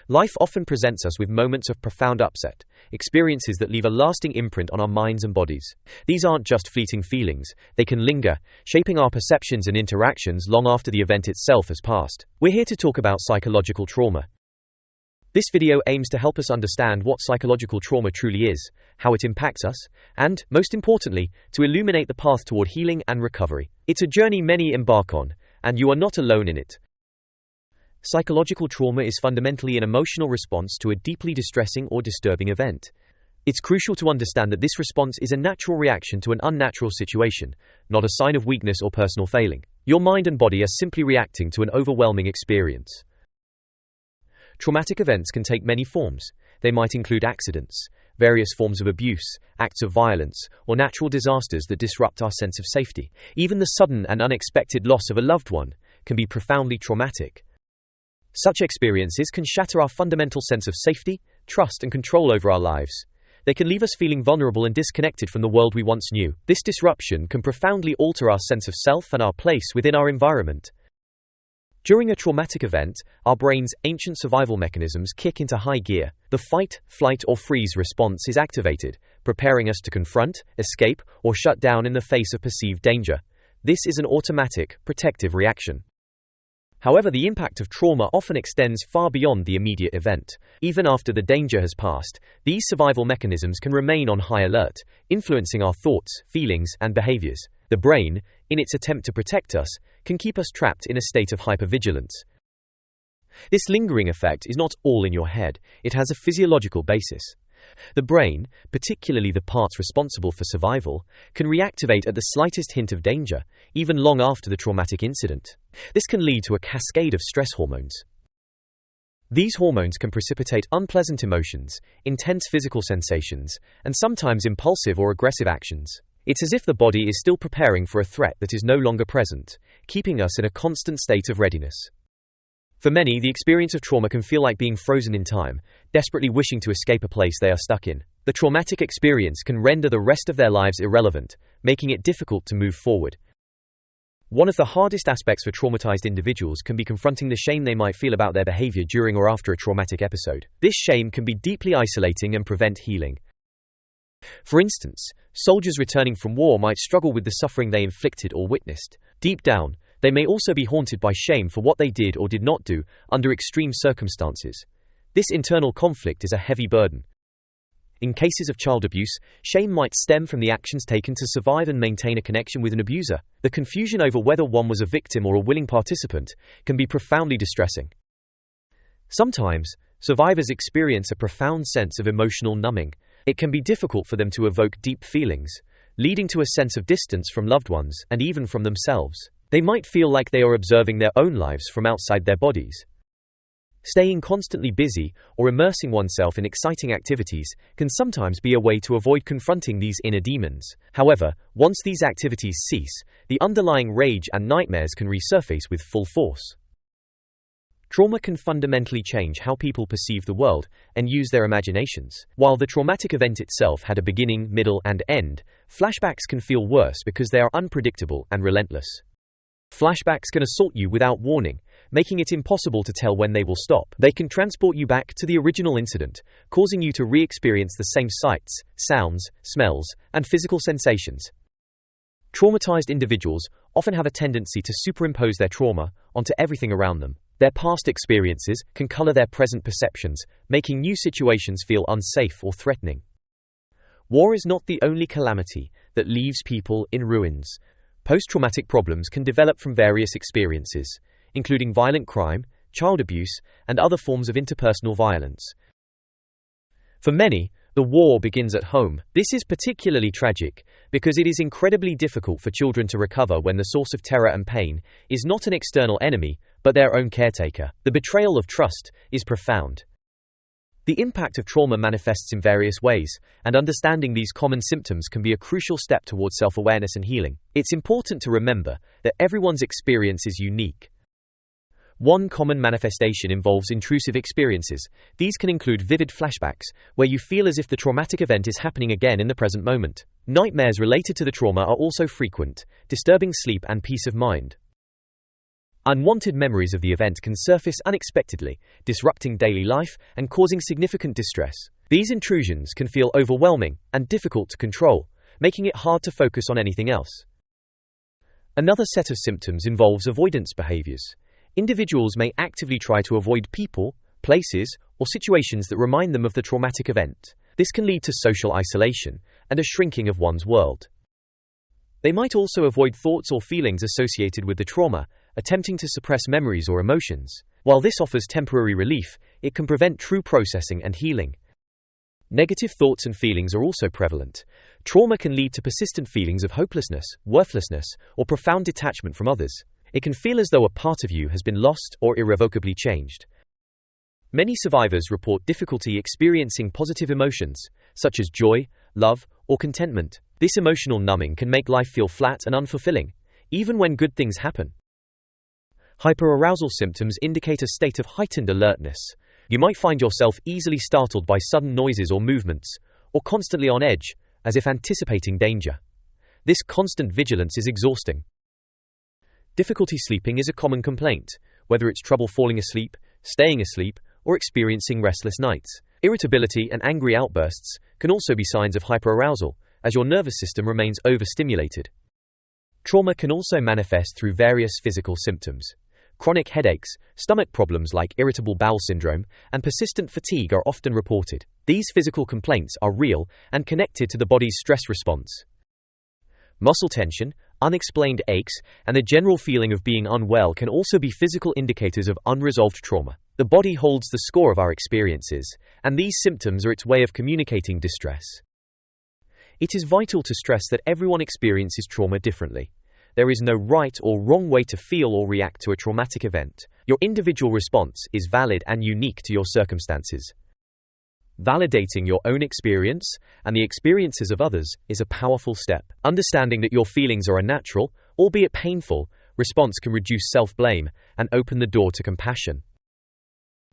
Life often presents us with moments of profound upset, experiences that leave a lasting imprint on our minds and bodies. These aren't just fleeting feelings, they can linger, shaping our perceptions and interactions long after the event itself has passed. We're here to talk about psychological trauma. This video aims to help us understand what psychological trauma truly is, how it impacts us, and, most importantly, to illuminate the path toward healing and recovery. It's a journey many embark on, and you are not alone in it. Psychological trauma is fundamentally an emotional response to a deeply distressing or disturbing event. It's crucial to understand that this response is a natural reaction to an unnatural situation, not a sign of weakness or personal failing. Your mind and body are simply reacting to an overwhelming experience. Traumatic events can take many forms. They might include accidents, various forms of abuse, acts of violence, or natural disasters that disrupt our sense of safety. Even the sudden and unexpected loss of a loved one can be profoundly traumatic. Such experiences can shatter our fundamental sense of safety, trust, and control over our lives. They can leave us feeling vulnerable and disconnected from the world we once knew. This disruption can profoundly alter our sense of self and our place within our environment. During a traumatic event, our brain's ancient survival mechanisms kick into high gear. The fight, flight, or freeze response is activated, preparing us to confront, escape, or shut down in the face of perceived danger. This is an automatic, protective reaction. However, the impact of trauma often extends far beyond the immediate event. Even after the danger has passed, these survival mechanisms can remain on high alert, influencing our thoughts, feelings, and behaviors. The brain, in its attempt to protect us, can keep us trapped in a state of hypervigilance. This lingering effect is not all in your head, it has a physiological basis. The brain, particularly the parts responsible for survival, can reactivate at the slightest hint of danger, even long after the traumatic incident. This can lead to a cascade of stress hormones. These hormones can precipitate unpleasant emotions, intense physical sensations, and sometimes impulsive or aggressive actions. It's as if the body is still preparing for a threat that is no longer present, keeping us in a constant state of readiness. For many, the experience of trauma can feel like being frozen in time, desperately wishing to escape a place they are stuck in. The traumatic experience can render the rest of their lives irrelevant, making it difficult to move forward. One of the hardest aspects for traumatized individuals can be confronting the shame they might feel about their behavior during or after a traumatic episode. This shame can be deeply isolating and prevent healing. For instance, soldiers returning from war might struggle with the suffering they inflicted or witnessed. Deep down, they may also be haunted by shame for what they did or did not do under extreme circumstances. This internal conflict is a heavy burden. In cases of child abuse, shame might stem from the actions taken to survive and maintain a connection with an abuser. The confusion over whether one was a victim or a willing participant can be profoundly distressing. Sometimes, survivors experience a profound sense of emotional numbing. It can be difficult for them to evoke deep feelings, leading to a sense of distance from loved ones and even from themselves. They might feel like they are observing their own lives from outside their bodies. Staying constantly busy or immersing oneself in exciting activities can sometimes be a way to avoid confronting these inner demons. However, once these activities cease, the underlying rage and nightmares can resurface with full force. Trauma can fundamentally change how people perceive the world and use their imaginations. While the traumatic event itself had a beginning, middle, and end, flashbacks can feel worse because they are unpredictable and relentless. Flashbacks can assault you without warning, making it impossible to tell when they will stop. They can transport you back to the original incident, causing you to re-experience the same sights, sounds, smells, and physical sensations. Traumatized individuals often have a tendency to superimpose their trauma onto everything around them. Their past experiences can color their present perceptions, making new situations feel unsafe or threatening. War is not the only calamity that leaves people in ruins. Post-traumatic problems can develop from various experiences, including violent crime, child abuse, and other forms of interpersonal violence. For many, the war begins at home. This is particularly tragic because it is incredibly difficult for children to recover when the source of terror and pain is not an external enemy, but their own caretaker. The betrayal of trust is profound. The impact of trauma manifests in various ways, and understanding these common symptoms can be a crucial step towards self-awareness and healing. It's important to remember that everyone's experience is unique. One common manifestation involves intrusive experiences. These can include vivid flashbacks, where you feel as if the traumatic event is happening again in the present moment. Nightmares related to the trauma are also frequent, disturbing sleep and peace of mind. Unwanted memories of the event can surface unexpectedly, disrupting daily life and causing significant distress. These intrusions can feel overwhelming and difficult to control, making it hard to focus on anything else. Another set of symptoms involves avoidance behaviors. Individuals may actively try to avoid people, places, or situations that remind them of the traumatic event. This can lead to social isolation and a shrinking of one's world. They might also avoid thoughts or feelings associated with the trauma, attempting to suppress memories or emotions. While this offers temporary relief, it can prevent true processing and healing. Negative thoughts and feelings are also prevalent. Trauma can lead to persistent feelings of hopelessness, worthlessness, or profound detachment from others. It can feel as though a part of you has been lost or irrevocably changed. Many survivors report difficulty experiencing positive emotions, such as joy, love, or contentment. This emotional numbing can make life feel flat and unfulfilling, even when good things happen. Hyperarousal symptoms indicate a state of heightened alertness. You might find yourself easily startled by sudden noises or movements, or constantly on edge, as if anticipating danger. This constant vigilance is exhausting. Difficulty sleeping is a common complaint, whether it's trouble falling asleep, staying asleep, or experiencing restless nights. Irritability and angry outbursts can also be signs of hyperarousal, as your nervous system remains overstimulated. Trauma can also manifest through various physical symptoms. Chronic headaches, stomach problems like irritable bowel syndrome, and persistent fatigue are often reported. These physical complaints are real and connected to the body's stress response. Muscle tension, unexplained aches, and a general feeling of being unwell can also be physical indicators of unresolved trauma. The body holds the score of our experiences, and these symptoms are its way of communicating distress. It is vital to stress that everyone experiences trauma differently. There is no right or wrong way to feel or react to a traumatic event. Your individual response is valid and unique to your circumstances. Validating your own experience and the experiences of others is a powerful step. Understanding that your feelings are a natural, albeit painful, response can reduce self-blame and open the door to compassion.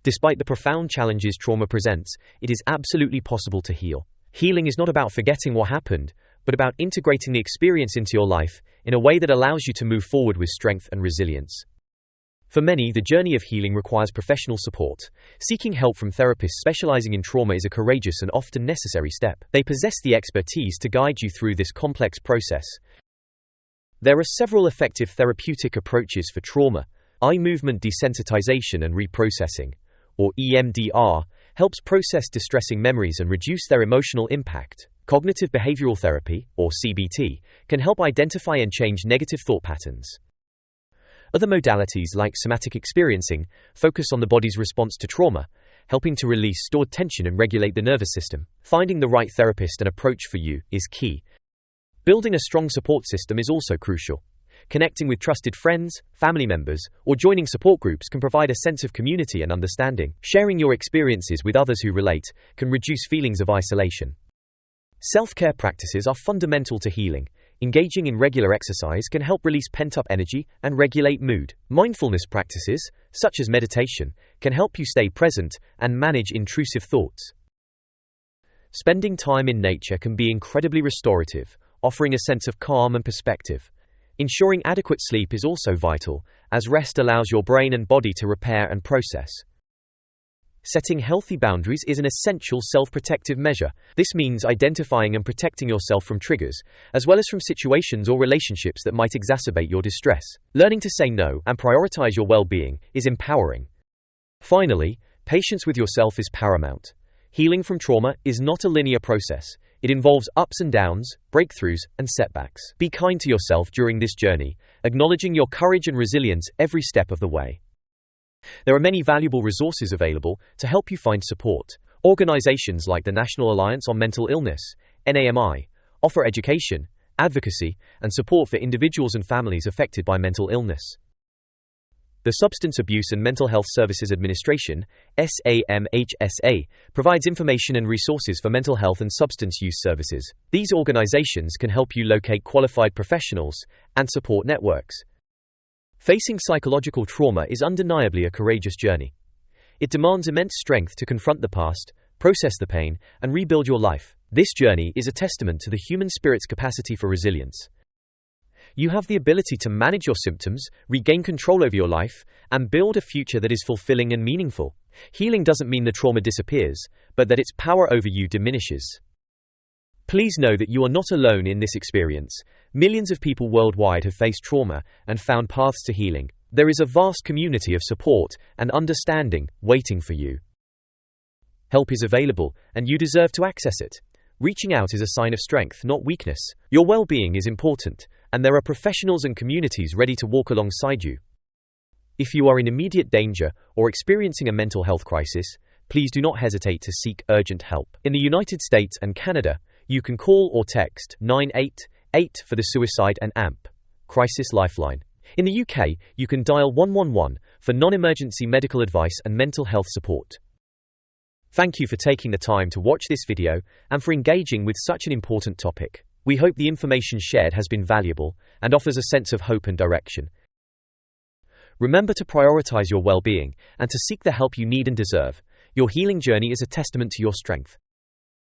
Despite the profound challenges trauma presents, it is absolutely possible to heal. Healing is not about forgetting what happened, but about integrating the experience into your life in a way that allows you to move forward with strength and resilience. For many, the journey of healing requires professional support. Seeking help from therapists specializing in trauma is a courageous and often necessary step. They possess the expertise to guide you through this complex process. There are several effective therapeutic approaches for trauma. Eye movement desensitization and reprocessing, or EMDR, helps process distressing memories and reduce their emotional impact. Cognitive behavioral therapy, or CBT, can help identify and change negative thought patterns. Other modalities like somatic experiencing focus on the body's response to trauma, helping to release stored tension and regulate the nervous system. Finding the right therapist and approach for you is key. Building a strong support system is also crucial. Connecting with trusted friends, family members, or joining support groups can provide a sense of community and understanding. Sharing your experiences with others who relate can reduce feelings of isolation. Self-care practices are fundamental to healing. Engaging in regular exercise can help release pent-up energy and regulate mood. Mindfulness practices, such as meditation, can help you stay present and manage intrusive thoughts. Spending time in nature can be incredibly restorative, offering a sense of calm and perspective. Ensuring adequate sleep is also vital, as rest allows your brain and body to repair and process. Setting healthy boundaries is an essential self-protective measure. This means identifying and protecting yourself from triggers, as well as from situations or relationships that might exacerbate your distress. Learning to say no and prioritize your well-being is empowering. Finally, patience with yourself is paramount. Healing from trauma is not a linear process. It involves ups and downs, breakthroughs, and setbacks. Be kind to yourself during this journey, acknowledging your courage and resilience every step of the way. There are many valuable resources available to help you find support. Organizations like the National Alliance on Mental Illness, NAMI, offer education, advocacy, and support for individuals and families affected by mental illness. The Substance Abuse and Mental Health Services Administration, SAMHSA, provides information and resources for mental health and substance use services. These organizations can help you locate qualified professionals and support networks. Facing psychological trauma is undeniably a courageous journey. It demands immense strength to confront the past, process the pain, and rebuild your life. This journey is a testament to the human spirit's capacity for resilience. You have the ability to manage your symptoms, regain control over your life, and build a future that is fulfilling and meaningful. Healing doesn't mean the trauma disappears, but that its power over you diminishes. Please know that you are not alone in this experience. Millions of people worldwide have faced trauma and found paths to healing. There is a vast community of support and understanding waiting for you. Help is available, and you deserve to access it. Reaching out is a sign of strength, not weakness. Your well-being is important, and there are professionals and communities ready to walk alongside you. If you are in immediate danger or experiencing a mental health crisis, please do not hesitate to seek urgent help. In the United States and Canada, you can call or text 988 for the Suicide and AMP Crisis Lifeline. In the UK, you can dial 111 for non-emergency medical advice and mental health support. Thank you for taking the time to watch this video and for engaging with such an important topic. We hope the information shared has been valuable and offers a sense of hope and direction. Remember to prioritize your well-being and to seek the help you need and deserve. Your healing journey is a testament to your strength.